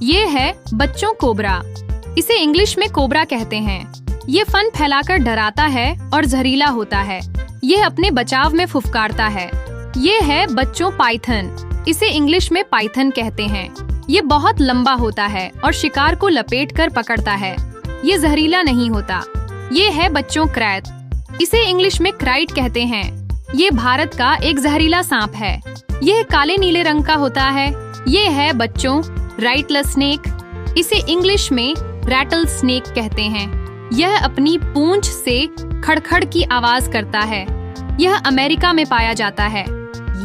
ये है बच्चों कोबरा। इसे इंग्लिश में कोबरा कहते हैं। ये फन फैलाकर डराता है और जहरीला होता है। यह अपने बचाव में फुफकारता है। ये है बच्चों पाइथन। इसे इंग्लिश में पाइथन कहते हैं। ये बहुत लंबा होता है और शिकार को लपेटकर पकड़ता है। ये जहरीला नहीं होता। ये है बच्चों क्रैट। इसे इंग्लिश में क्राइट कहते हैं। ये भारत का एक जहरीला सांप है। यह काले नीले रंग का होता है। ये है बच्चों राइटलस स्नेक। इसे इंग्लिश में रैटल स्नेक कहते हैं। यह अपनी पूंछ से खड़खड़ की आवाज करता है। यह अमेरिका में पाया जाता है।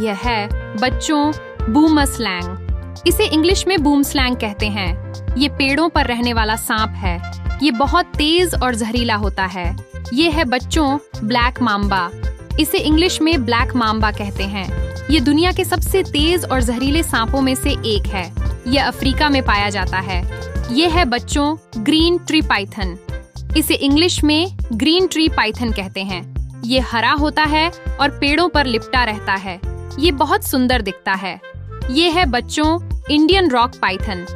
यह है बच्चों बूमस्लैंग। इसे इंग्लिश में बूमस्लैंग कहते हैं। ये पेड़ों पर रहने वाला सांप है। ये बहुत तेज और जहरीला होता है। ये है बच्चों ब्लैक माम्बा। इसे इंग्लिश में ब्लैक माम्बा कहते हैं। ये दुनिया के सबसे तेज और जहरीले सांपों में से एक है। यह अफ्रीका में पाया जाता है। ये है बच्चों ग्रीन ट्री पाइथन। इसे इंग्लिश में ग्रीन ट्री पाइथन कहते हैं। ये हरा होता है और पेड़ों पर लिपटा रहता है। ये बहुत सुंदर दिखता है। ये है बच्चों इंडियन रॉक पाइथन।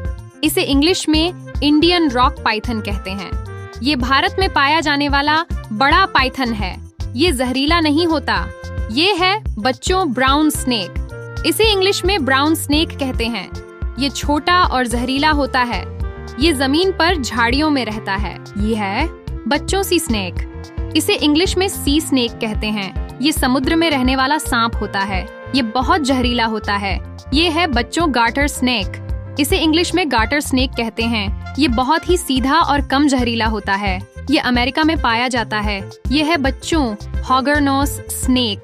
इसे इंग्लिश में इंडियन रॉक पाइथन कहते हैं। ये भारत में पाया जाने वाला बड़ा पाइथन है। ये जहरीला नहीं होता। ये है बच्चों ब्राउन स्नेक। इसे इंग्लिश में ब्राउन स्नेक कहते हैं। ये छोटा और जहरीला होता है। ये जमीन पर झाड़ियों में रहता है। ये है बच्चों सी स्नेक। इसे इंग्लिश में सी स्नेक कहते हैं। ये समुद्र में रहने वाला सांप होता है। ये बहुत जहरीला होता है। ये है बच्चों गार्टर स्नेक। इसे इंग्लिश में गार्टर स्नेक कहते हैं। ये बहुत ही सीधा और कम जहरीला होता है। ये अमेरिका में पाया जाता है। ये है बच्चों हॉगरनोस स्नेक।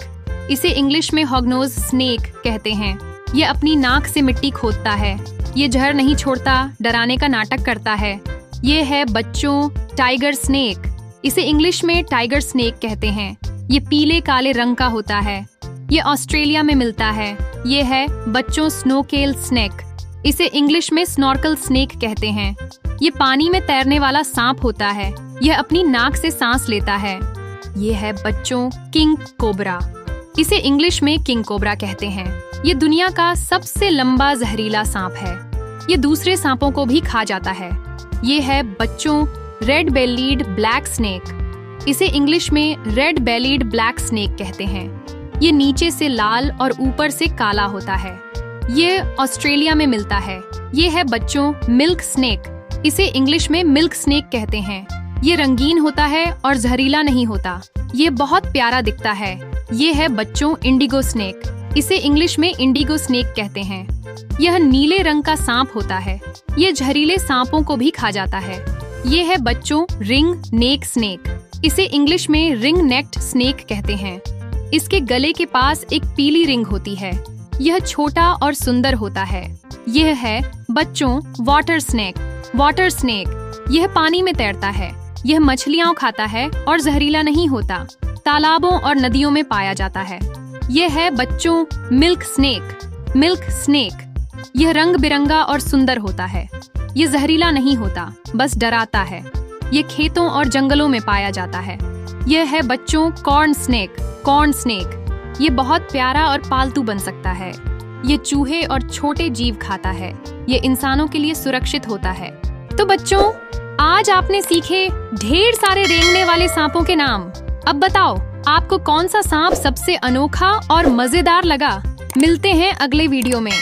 इसे इंग्लिश में हॉगनोज स्नेक कहते हैं। ये अपनी नाक से मिट्टी खोदता है। ये जहर नहीं छोड़ता, डराने का नाटक करता है। ये है बच्चों टाइगर स्नेक। इसे इंग्लिश में टाइगर स्नेक कहते हैं। ये पीले काले रंग का होता है। ये ऑस्ट्रेलिया में मिलता है। ये है बच्चों स्नोकेल स्नेक। इसे इंग्लिश में स्नॉर्कल स्नेक कहते हैं। ये पानी में तैरने वाला सांप होता है। यह अपनी नाक से सांस लेता है। ये है बच्चों किंग कोबरा। इसे इंग्लिश में किंग कोबरा कहते हैं। ये दुनिया का सबसे लंबा जहरीला सांप है। ये दूसरे सांपों को भी खा जाता है। ये है बच्चों रेड बेलीड ब्लैक स्नेक। इसे इंग्लिश में रेड बेलीड ब्लैक स्नेक कहते हैं। ये नीचे से लाल और ऊपर से काला होता है। ये ऑस्ट्रेलिया में मिलता है। ये है बच्चों मिल्क स्नेक। इसे इंग्लिश में मिल्क स्नेक कहते हैं। ये रंगीन होता है और जहरीला नहीं होता। ये बहुत प्यारा दिखता है। ये है बच्चों इंडिगो स्नेक। इसे इंग्लिश में इंडिगो स्नेक कहते हैं। यह नीले रंग का सांप होता है। ये जहरीले सांपों को भी खा जाता है। ये है बच्चों रिंग नेक स्नेक। इसे इंग्लिश में रिंग नेक्ड स्नेक कहते हैं। इसके गले के पास एक पीली रिंग होती है। यह छोटा और सुंदर होता है। यह है बच्चों वाटर स्नेक। वाटर स्नेक यह पानी में तैरता है। यह मछलियां खाता है और जहरीला नहीं होता। तालाबों और नदियों में पाया जाता है। यह है बच्चों मिल्क स्नेक। मिल्क स्नेक यह रंग बिरंगा और सुंदर होता है। यह जहरीला नहीं होता, बस डराता है। यह खेतों और जंगलों में पाया जाता है। यह है बच्चों कॉर्न स्नेक। कॉर्न स्नेक ये बहुत प्यारा और पालतू बन सकता है। ये चूहे और छोटे जीव खाता है। ये इंसानों के लिए सुरक्षित होता है। तो बच्चों, आज आपने सीखे ढेर सारे रेंगने वाले सांपों के नाम। अब बताओ, आपको कौन सा सांप सबसे अनोखा और मजेदार लगा? मिलते हैं अगले वीडियो में।